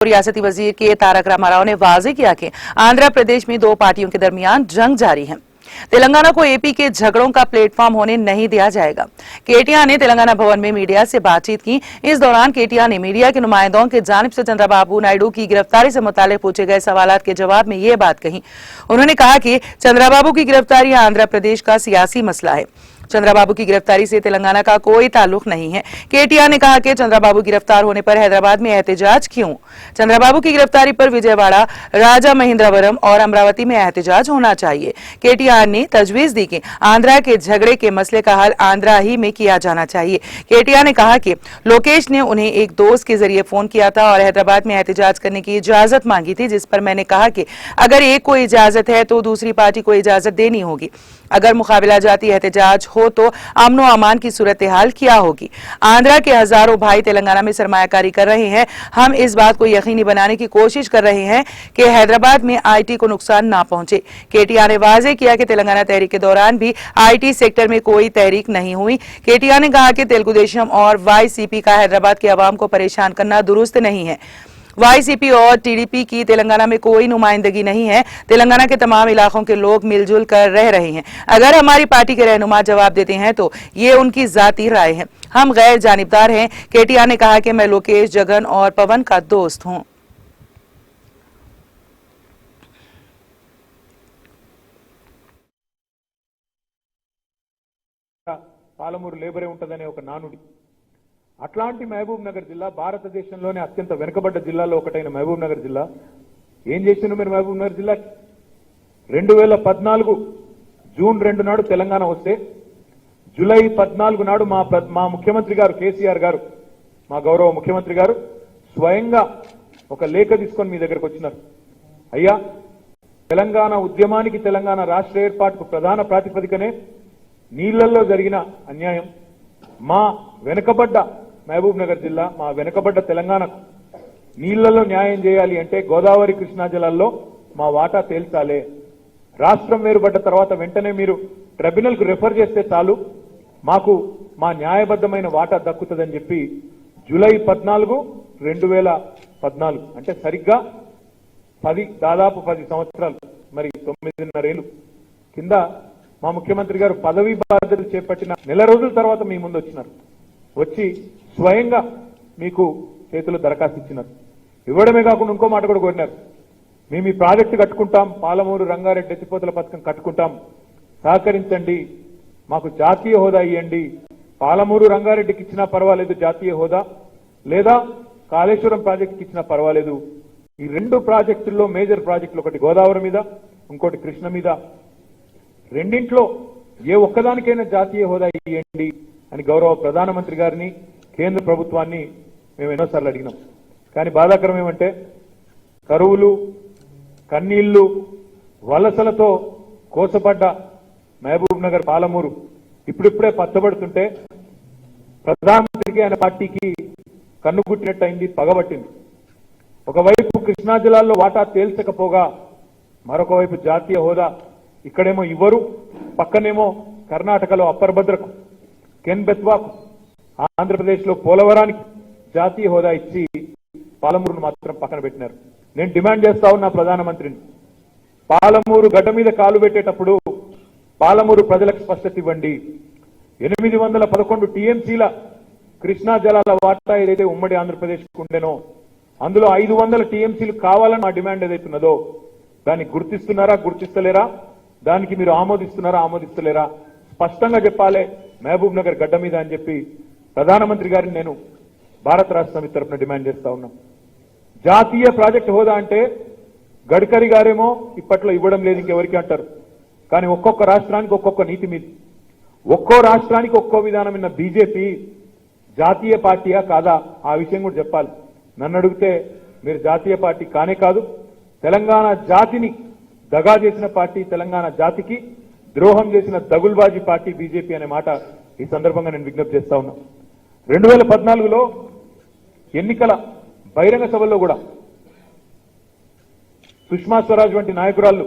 रियासती वजीर के तारक रामाराव ने वाजे किया कि आंध्र प्रदेश में दो पार्टियों के दरमियान जंग जारी है। तेलंगाना को एपी के झगड़ों का प्लेटफॉर्म होने नहीं दिया जाएगा। केटीआर ने तेलंगाना भवन में मीडिया से बातचीत की। इस दौरान केटीआर ने मीडिया के नुमाइंदों की जानिब से चंद्रबाबू नायडू की गिरफ्तारी से मुताल्लिक पूछे गए सवालात के जवाब में ये बात कही। उन्होंने कहा कि चंद्रबाबू की गिरफ्तारी आंध्र प्रदेश का सियासी मसला है। चंद्रबाबू की गिरफ्तारी से तेलंगाना का कोई ताल्लुक नहीं है। केटीआर ने कहा कि चंद्रबाबू गिरफ्तार होने पर हैदराबाद में एहतजाज क्यों? चंद्रबाबू की गिरफ्तारी पर विजयवाड़ा, राजा महेंद्रवरम और अमरावती में एहतजाज होना चाहिए। केटीआर ने तजवीज दी कि आंध्रा के झगड़े के मसले का हल आंध्रा ही में किया जाना चाहिए। केटीआर ने कहा कि लोकेश ने उन्हें एक दोस्त के जरिए फोन किया था और हैदराबाद में एहतजाज करने की इजाजत मांगी थी, जिस पर मैंने कहा कि अगर एक को इजाजत है तो दूसरी पार्टी को इजाजत देनी होगी। अगर मुकाबला जाती एहतजाज हो तो अमनो अमान की सूरत हाल क्या होगी? आंध्रा के हजारों भाई तेलंगाना में सरमायाकारी कर रहे हैं। हम इस बात को यकीनी बनाने की कोशिश कर रहे हैं कि हैदराबाद में आईटी को नुकसान ना पहुंचे। केटीआर ने वाजे किया कि तेलंगाना तहरीक के दौरान भी आईटी सेक्टर में कोई तहरीक नहीं हुई। केटीआर ने कहा कि तेलुगु देशम और वाईसीपी का हैदराबाद के अवाम को परेशान करना दुरुस्त नहीं है। वाईसीपी और टीडीपी की तेलंगाना में कोई नुमाइंदगी नहीं है। तेलंगाना के तमाम इलाकों के लोग मिलजुल कर रह रहे हैं। अगर हमारी पार्टी के रहनुमा जवाब देते हैं तो ये उनकी जाती राय है। हम गैर जानिबदार हैं। केटीआर ने कहा कि मैं लोकेश, जगन और पवन का दोस्त हूं। పాలమూరు లేబరే ఉంటదనే ఒక నానుడి అట్లాంటి మహబూబ్ నగర్ జిల్లా భారతదేశంలోనే అత్యంత వెనుకబడ్డ జిల్లాలో ఒకటైన మహబూబ్ నగర్ జిల్లా ఏం చేసిండు మీరు? మహబూబ్ నగర్ జిల్లా 2014 జూన్ 2 నాడు తెలంగాణ వస్తే జూలై 14 నాడు మా ముఖ్యమంత్రి గారు కేసీఆర్ గారు, మా గౌరవ ముఖ్యమంత్రి గారు స్వయంగా ఒక లేఖ తీసుకొని మీ దగ్గరకు వచ్చినారు. అయ్యా, తెలంగాణ ఉద్యమానికి తెలంగాణ రాష్ట్ర ఏర్పాటుకు ప్రధాన ప్రాతిపదికనే నీళ్లలో జరిగిన అన్యాయం. మా వెనుకబడ్డ మహబూబ్ నగర్ జిల్లా, మా వెనుకబడ్డ తెలంగాణకు నీళ్లలో న్యాయం చేయాలి అంటే గోదావరి కృష్ణా జలాల్లో మా వాటా తేల్చాలే. రాష్ట్రం వేరుపడ్డ తర్వాత వెంటనే మీరు ట్రిబ్యునల్ కు రెఫర్ చేస్తే చాలు, మాకు మా న్యాయబద్ధమైన వాటా దక్కుతుందని చెప్పి జూలై 14, 2014 అంటే సరిగ్గా దాదాపు 10 సంవత్సరాలు, మరి 9.5 ఏళ్లు కింద మా ముఖ్యమంత్రి గారు పదవీ బాధ్యతలు చేపట్టిన నెల రోజుల తర్వాత మీ ముందు వచ్చినారు. వచ్చి స్వయంగా మీకు చేతులు దరఖాస్తు ఇచ్చినారు. ఇవ్వడమే కాకుండా ఇంకో మాట కూడా కోరినారు. మేము ఈ ప్రాజెక్టు కట్టుకుంటాం, పాలమూరు రంగారెడ్డి ఎత్తిపోతల పథకం కట్టుకుంటాం, సహకరించండి, మాకు జాతీయ హోదా ఇవ్వండి. పాలమూరు రంగారెడ్డికి ఇచ్చినా పర్వాలేదు జాతీయ హోదా, లేదా కాళేశ్వరం ప్రాజెక్టుకి ఇచ్చినా పర్వాలేదు. ఈ 2 ప్రాజెక్టుల్లో మేజర్ ప్రాజెక్టులు, ఒకటి గోదావరి మీద, ఇంకోటి కృష్ణ మీద, రెండింట్లో ఏ ఒక్కదానికైనా జాతీయ హోదా ఇవ్వండి అని గౌరవ ప్రధానమంత్రి గారిని, కేంద్ర ప్రభుత్వాన్ని మేము ఎన్నోసార్లు అడిగినాం. కానీ బాధాకరం ఏమంటే కరువులు, కన్నీళ్లు, వలసలతో కోసపడ్డ మహబూబ్ నగర్, పాలమూరు ఇప్పుడిప్పుడే పచ్చబడుతుంటే ప్రధానమంత్రికి ఆయన పార్టీకి కన్నుగుట్టినట్టయింది, పగబట్టింది. ఒకవైపు కృష్ణా జిల్లాల్లో వాటా తేల్చకపోగా మరొక వైపు జాతీయ హోదా ఇక్కడేమో ఇవ్వరు, పక్కనేమో కర్ణాటకలో అప్పర్ భద్రకు, కెన్ బెత్వాకు, ఆంధ్రప్రదేశ్లో పోలవరానికి జాతీయ హోదా ఇచ్చి పాలమూరును మాత్రం పక్కన పెట్టినారు. నేను డిమాండ్ చేస్తా ఉన్నా ప్రధానమంత్రిని, పాలమూరు గడ్డ మీద కాలు పెట్టేటప్పుడు పాలమూరు ప్రజలకు స్పష్టత ఇవ్వండి. 811 టీఎంసీల కృష్ణా జలాల వాటా ఏదైతే ఉమ్మడి ఆంధ్రప్రదేశ్కు ఉండేనో అందులో 500 టీఎంసీలు కావాలని మా డిమాండ్ ఏదైతున్నదో దాన్ని గుర్తిస్తున్నారా, గుర్తిస్తలేరా? దానికి మీరు ఆమోదిస్తున్నారా, ఆమోదిస్తలేరా? స్పష్టంగా చెప్పాలి మహబూబ్ నగర్ గడ్డ మీద అని చెప్పి ప్రధానమంత్రి గారిని నేను భారత రాష్ట్ర సమితి తరఫున డిమాండ్ చేస్తా ఉన్నాం. జాతీయ ప్రాజెక్టు హోదా అంటే గడ్కరీ గారేమో ఇప్పట్లో ఇవ్వడం లేదు ఇంకెవరికి అంటారు. కానీ ఒక్కొక్క రాష్ట్రానికి ఒక్కొక్క నీతి మీద, ఒక్కో రాష్ట్రానికి ఒక్కో విధానం ఉన్న బీజేపీ జాతీయ పార్టీయా కాదా ఆ విషయం కూడా చెప్పాలి. నన్ను అడిగితే మీరు జాతీయ పార్టీ కానే కాదు, తెలంగాణ జాతిని దగా చేసిన పార్టీ, తెలంగాణ జాతికి ద్రోహం చేసిన దగుల్బాజీ పార్టీ బీజేపీ అనే మాట ఈ సందర్భంగా నేను విజ్ఞప్తి చేస్తా ఉన్నా. 2014లో ఎన్నికల బహిరంగ సభల్లో కూడా సుష్మా స్వరాజ్ వంటి నాయకురాలు